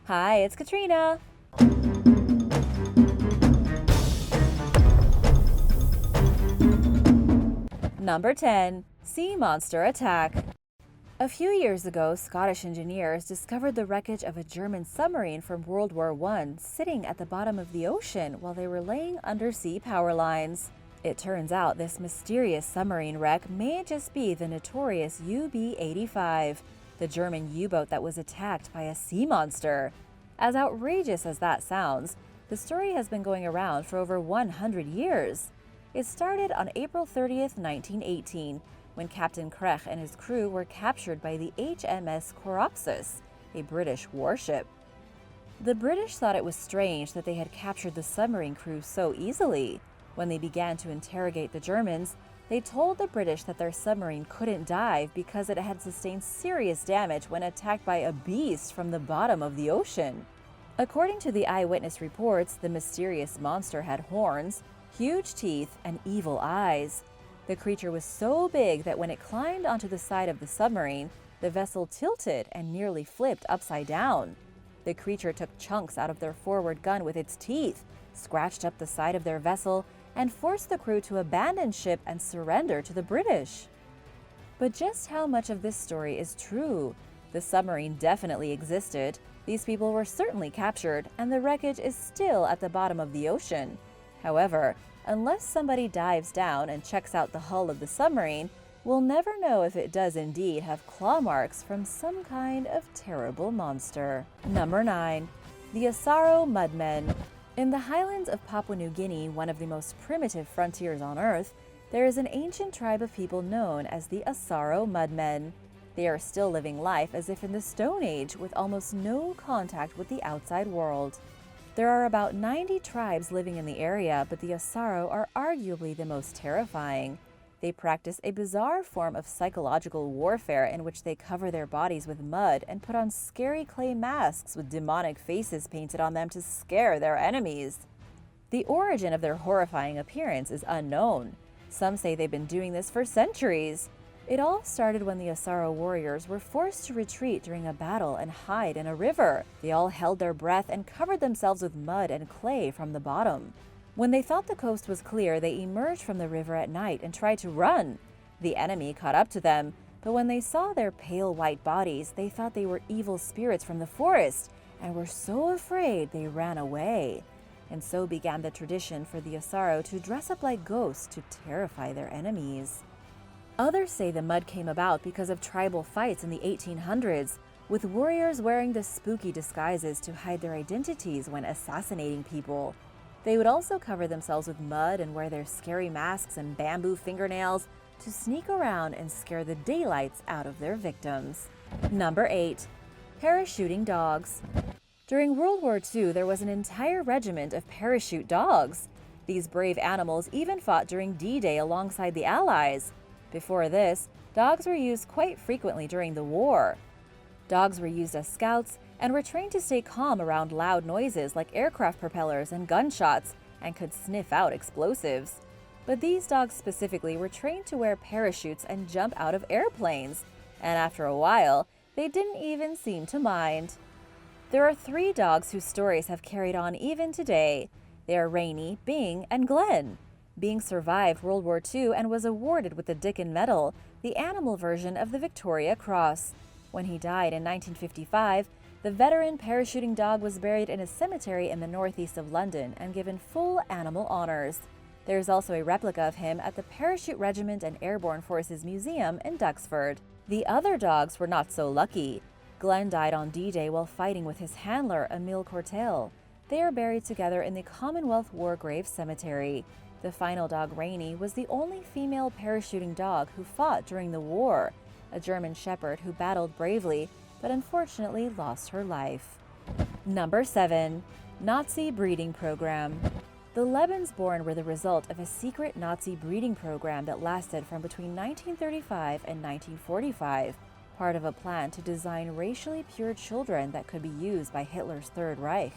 Hi, it's Katrina. Number 10. Sea Monster Attack. A few years ago, Scottish engineers discovered the wreckage of a German submarine from World War I sitting at the bottom of the ocean while they were laying undersea power lines. It turns out this mysterious submarine wreck may just be the notorious UB-85, the German U-boat that was attacked by a sea monster. As outrageous as that sounds, the story has been going around for over 100 years. It started on April 30th, 1918, when Captain Krech and his crew were captured by the HMS Coropsus, a British warship. The British thought it was strange that they had captured the submarine crew so easily. When they began to interrogate the Germans, they told the British that their submarine couldn't dive because it had sustained serious damage when attacked by a beast from the bottom of the ocean. According to the eyewitness reports, the mysterious monster had horns, huge teeth, and evil eyes. The creature was so big that when it climbed onto the side of the submarine, the vessel tilted and nearly flipped upside down. The creature took chunks out of their forward gun with its teeth, scratched up the side of their vessel, and forced the crew to abandon ship and surrender to the British. But just how much of this story is true? The submarine definitely existed, these people were certainly captured, and the wreckage is still at the bottom of the ocean. However, unless somebody dives down and checks out the hull of the submarine, we'll never know if it does indeed have claw marks from some kind of terrible monster. Number 9. The Asaro Mudmen. In the highlands of Papua New Guinea, one of the most primitive frontiers on Earth, there is an ancient tribe of people known as the Asaro Mudmen. They are still living life as if in the Stone Age, with almost no contact with the outside world. There are about 90 tribes living in the area, but the Asaro are arguably the most terrifying. They practice a bizarre form of psychological warfare in which they cover their bodies with mud and put on scary clay masks with demonic faces painted on them to scare their enemies. The origin of their horrifying appearance is unknown. Some say they've been doing this for centuries. It all started when the Asaro warriors were forced to retreat during a battle and hide in a river. They all held their breath and covered themselves with mud and clay from the bottom. When they thought the coast was clear, they emerged from the river at night and tried to run. The enemy caught up to them, but when they saw their pale white bodies, they thought they were evil spirits from the forest and were so afraid they ran away. And so began the tradition for the Asaro to dress up like ghosts to terrify their enemies. Others say the mud came about because of tribal fights in the 1800s, with warriors wearing the spooky disguises to hide their identities when assassinating people. They would also cover themselves with mud and wear their scary masks and bamboo fingernails to sneak around and scare the daylights out of their victims. Number 8. Parachuting dogs. During World War II, there was an entire regiment of parachute dogs. These brave animals even fought during D-Day alongside the Allies. Before this, dogs were used quite frequently during the war. Dogs were used as scouts and were trained to stay calm around loud noises like aircraft propellers and gunshots and could sniff out explosives. But these dogs specifically were trained to wear parachutes and jump out of airplanes, and after a while, they didn't even seem to mind. There are 3 dogs whose stories have carried on even today. They are Rainy, Bing, and Glenn. Bing survived World War II and was awarded with the Dickin Medal, the animal version of the Victoria Cross. When he died in 1955, the veteran parachuting dog was buried in a cemetery in the northeast of London and given full animal honors. There is also a replica of him at the Parachute Regiment and Airborne Forces Museum in Duxford. The other dogs were not so lucky. Glenn died on D-Day while fighting with his handler, Emile Cortel. They are buried together in the Commonwealth War Grave Cemetery. The final dog, Rainy, was the only female parachuting dog who fought during the war, a German shepherd who battled bravely but unfortunately lost her life. Number 7. Nazi Breeding Program. The Lebensborn were the result of a secret Nazi breeding program that lasted from between 1935 and 1945, part of a plan to design racially pure children that could be used by Hitler's Third Reich.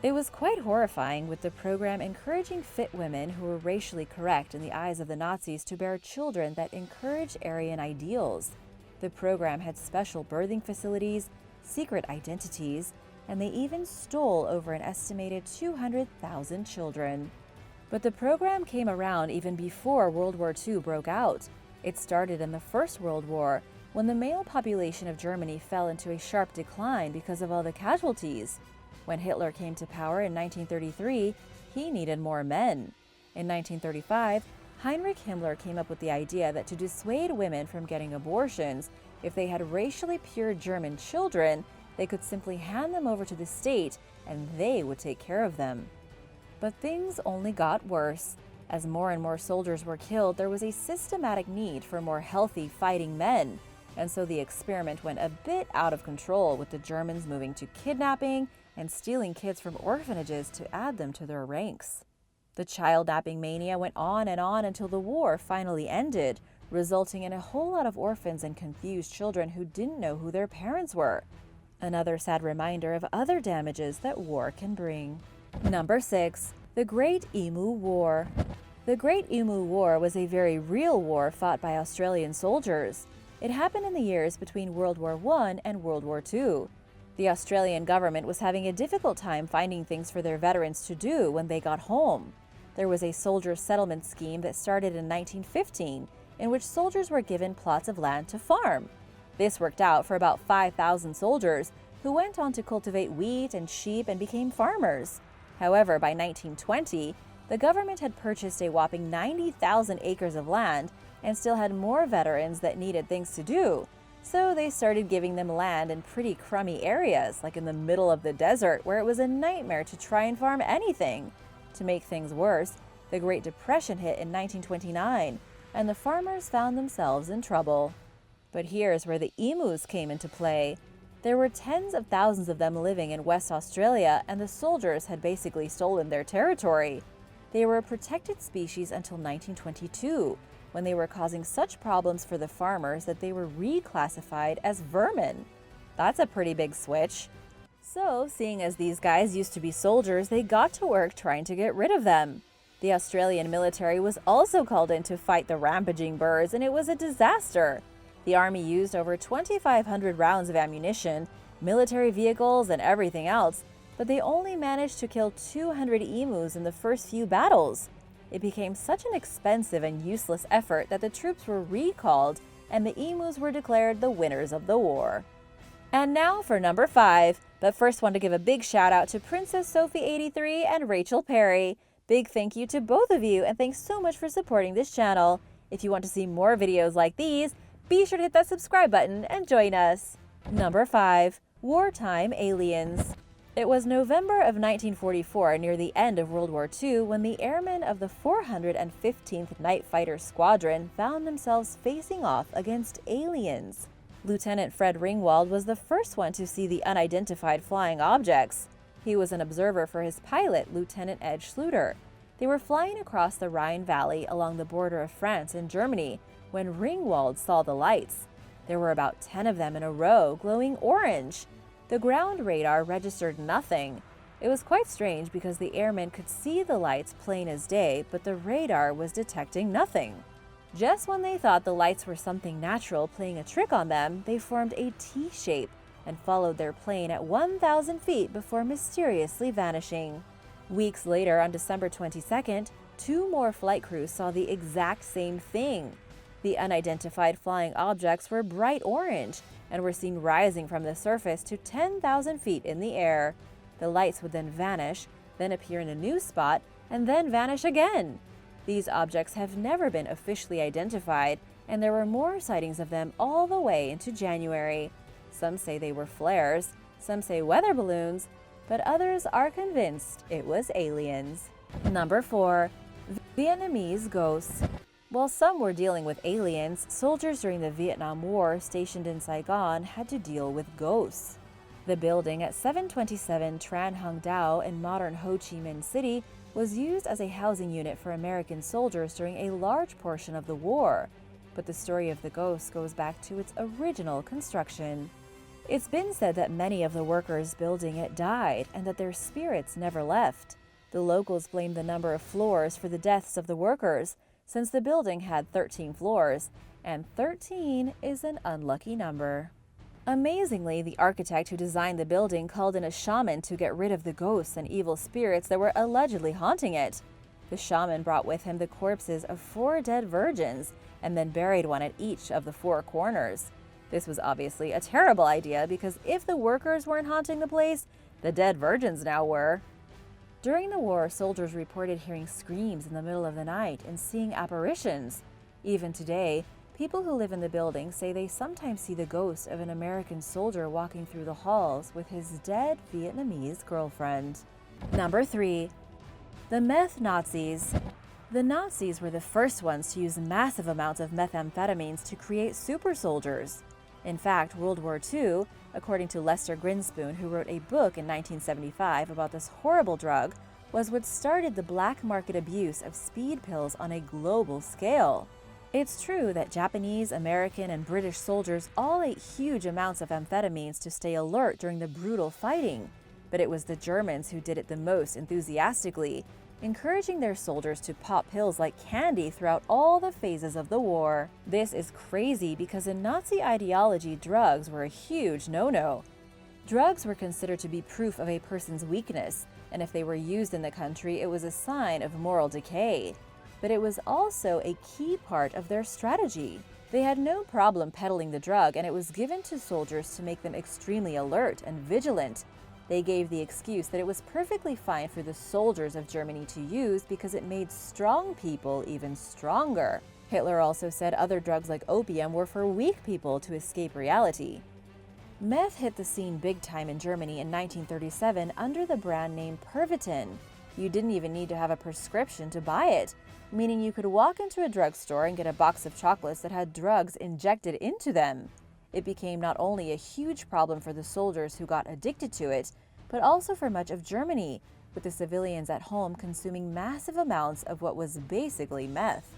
It was quite horrifying, with the program encouraging fit women who were racially correct in the eyes of the Nazis to bear children that encouraged Aryan ideals. The program had special birthing facilities, secret identities, and they even stole over an estimated 200,000 children. But the program came around even before World War II broke out. It started in the First World War, when the male population of Germany fell into a sharp decline because of all the casualties. When Hitler came to power in 1933, he needed more men. In 1935, Heinrich Himmler came up with the idea that to dissuade women from getting abortions, if they had racially pure German children, they could simply hand them over to the state and they would take care of them. But things only got worse. As more and more soldiers were killed, there was a systematic need for more healthy fighting men. And so the experiment went a bit out of control, with the Germans moving to kidnapping and stealing kids from orphanages to add them to their ranks. The child-napping mania went on until the war finally ended, resulting in a whole lot of orphans and confused children who didn't know who their parents were. Another sad reminder of other damages that war can bring. Number 6. The Great Emu War. The Great Emu War was a very real war fought by Australian soldiers. It happened in the years between World War I and World War II. The Australian government was having a difficult time finding things for their veterans to do when they got home. There was a soldier settlement scheme that started in 1915, in which soldiers were given plots of land to farm. This worked out for about 5,000 soldiers, who went on to cultivate wheat and sheep and became farmers. However, by 1920, the government had purchased a whopping 90,000 acres of land and still had more veterans that needed things to do. So they started giving them land in pretty crummy areas, like in the middle of the desert, where it was a nightmare to try and farm anything. To make things worse, the Great Depression hit in 1929, and the farmers found themselves in trouble. But here's where the emus came into play. There were tens of thousands of them living in West Australia, and the soldiers had basically stolen their territory. They were a protected species until 1922, when they were causing such problems for the farmers that they were reclassified as vermin. That's a pretty big switch. So, seeing as these guys used to be soldiers, they got to work trying to get rid of them. The Australian military was also called in to fight the rampaging birds, and it was a disaster. The army used over 2,500 rounds of ammunition, military vehicles, and everything else, but they only managed to kill 200 emus in the first few battles. It became such an expensive and useless effort that the troops were recalled, and the emus were declared the winners of the war. And now for number 5, but first want to give a big shout out to Princess Sophie 83 and Rachel Perry. Big thank you to both of you, and thanks so much for supporting this channel. If you want to see more videos like these, be sure to hit that subscribe button and join us. Number 5. Wartime Aliens. It was November of 1944, near the end of World War II, when the airmen of the 415th Night Fighter Squadron found themselves facing off against aliens. Lieutenant Fred Ringwald was the first one to see the unidentified flying objects. He was an observer for his pilot, Lieutenant Ed Schluter. They were flying across the Rhine Valley along the border of France and Germany when Ringwald saw the lights. There were about 10 of them in a row, glowing orange. The ground radar registered nothing. It was quite strange because the airmen could see the lights plain as day, but the radar was detecting nothing. Just when they thought the lights were something natural playing a trick on them, they formed a T shape and followed their plane at 1,000 feet before mysteriously vanishing. Weeks later, on December 22nd, 2 more flight crews saw the exact same thing. The unidentified flying objects were bright orange and were seen rising from the surface to 10,000 feet in the air. The lights would then vanish, then appear in a new spot, and then vanish again. These objects have never been officially identified, and there were more sightings of them all the way into January. Some say they were flares, some say weather balloons, but others are convinced it was aliens. Number 4. Vietnamese Ghosts. While some were dealing with aliens, soldiers during the Vietnam War stationed in Saigon had to deal with ghosts. The building at 727 Tran Hung Dao in modern Ho Chi Minh City was used as a housing unit for American soldiers during a large portion of the war, but the story of the ghosts goes back to its original construction. It's been said that many of the workers building it died and that their spirits never left. The locals blame the number of floors for the deaths of the workers, since the building had 13 floors, and 13 is an unlucky number. Amazingly, the architect who designed the building called in a shaman to get rid of the ghosts and evil spirits that were allegedly haunting it. The shaman brought with him the corpses of 4 dead virgins and then buried one at each of the 4 corners. This was obviously a terrible idea because if the workers weren't haunting the place, the dead virgins now were. During the war, soldiers reported hearing screams in the middle of the night and seeing apparitions. Even today, people who live in the building say they sometimes see the ghost of an American soldier walking through the halls with his dead Vietnamese girlfriend. Number 3. The Meth Nazis. The Nazis were the first ones to use massive amounts of methamphetamines to create super soldiers. In fact, World War II, according to Lester Grinspoon, who wrote a book in 1975 about this horrible drug, was what started the black market abuse of speed pills on a global scale. It's true that Japanese, American, and British soldiers all ate huge amounts of amphetamines to stay alert during the brutal fighting, but it was the Germans who did it the most enthusiastically, encouraging their soldiers to pop pills like candy throughout all the phases of the war. This is crazy because in Nazi ideology, drugs were a huge no-no. Drugs were considered to be proof of a person's weakness, and if they were used in the country, it was a sign of moral decay. But it was also a key part of their strategy. They had no problem peddling the drug, and it was given to soldiers to make them extremely alert and vigilant. They gave the excuse that it was perfectly fine for the soldiers of Germany to use because it made strong people even stronger. Hitler also said other drugs like opium were for weak people to escape reality. Meth hit the scene big time in Germany in 1937 under the brand name Pervitin. You didn't even need to have a prescription to buy it, meaning you could walk into a drugstore and get a box of chocolates that had drugs injected into them. It became not only a huge problem for the soldiers who got addicted to it, but also for much of Germany, with the civilians at home consuming massive amounts of what was basically meth.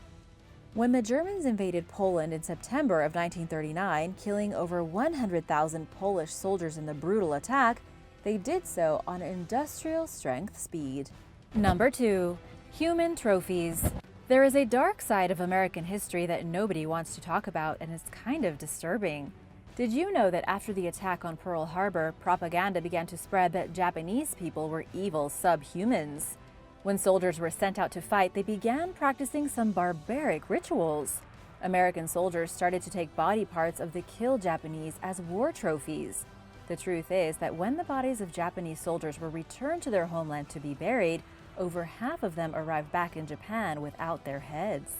When the Germans invaded Poland in September of 1939, killing over 100,000 Polish soldiers in the brutal attack, they did so on industrial-strength speed. Number 2. Human trophies. There is a dark side of American history that nobody wants to talk about, and it's kind of disturbing. Did you know that after the attack on Pearl Harbor, propaganda began to spread that Japanese people were evil subhumans? When soldiers were sent out to fight, they began practicing some barbaric rituals. American soldiers started to take body parts of the killed Japanese as war trophies. The truth is that when the bodies of Japanese soldiers were returned to their homeland to be buried, over half of them arrived back in Japan without their heads.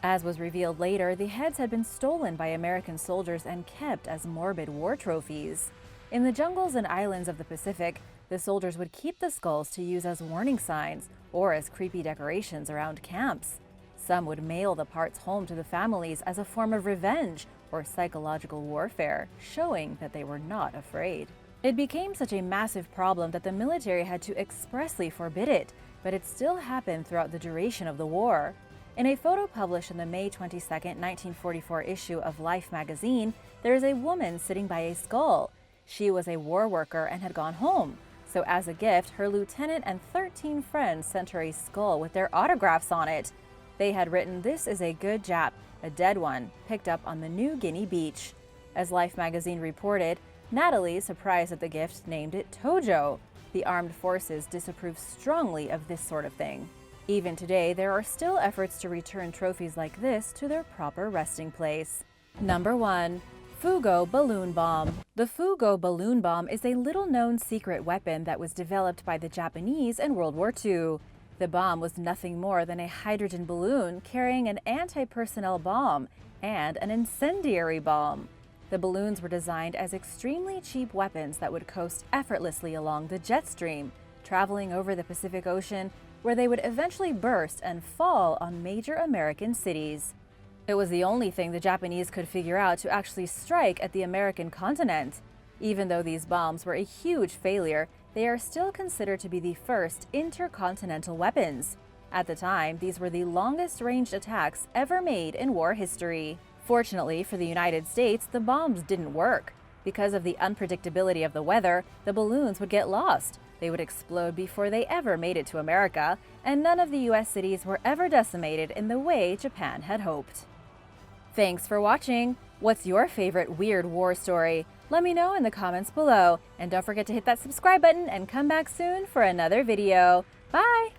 As was revealed later, the heads had been stolen by American soldiers and kept as morbid war trophies. In the jungles and islands of the Pacific, the soldiers would keep the skulls to use as warning signs or as creepy decorations around camps. Some would mail the parts home to the families as a form of revenge or psychological warfare, showing that they were not afraid. It became such a massive problem that the military had to expressly forbid it, but it still happened throughout the duration of the war. In a photo published in the May 22, 1944 issue of Life magazine, there is a woman sitting by a skull. She was a war worker and had gone home. So as a gift, her lieutenant and 13 friends sent her a skull with their autographs on it. They had written, "This is a good Jap, a dead one, picked up on the New Guinea beach." As Life magazine reported, Natalie, surprised at the gift, named it Tojo. The armed forces disapprove strongly of this sort of thing. Even today, there are still efforts to return trophies like this to their proper resting place. Number 1. Fugo balloon bomb. The Fugo balloon bomb is a little-known secret weapon that was developed by the Japanese in World War II. The bomb was nothing more than a hydrogen balloon carrying an anti-personnel bomb and an incendiary bomb. The balloons were designed as extremely cheap weapons that would coast effortlessly along the jet stream, traveling over the Pacific Ocean, where they would eventually burst and fall on major American cities. It was the only thing the Japanese could figure out to actually strike at the American continent. Even though these bombs were a huge failure, they are still considered to be the first intercontinental weapons. At the time, these were the longest-ranged attacks ever made in war history. Fortunately for the United States, the bombs didn't work. Because of the unpredictability of the weather, the balloons would get lost. They would explode before they ever made it to America, and none of the U.S. cities were ever decimated in the way Japan had hoped. Thanks for watching! What's your favorite weird war story? Let me know in the comments below, and don't forget to hit that subscribe button and come back soon for another video. Bye!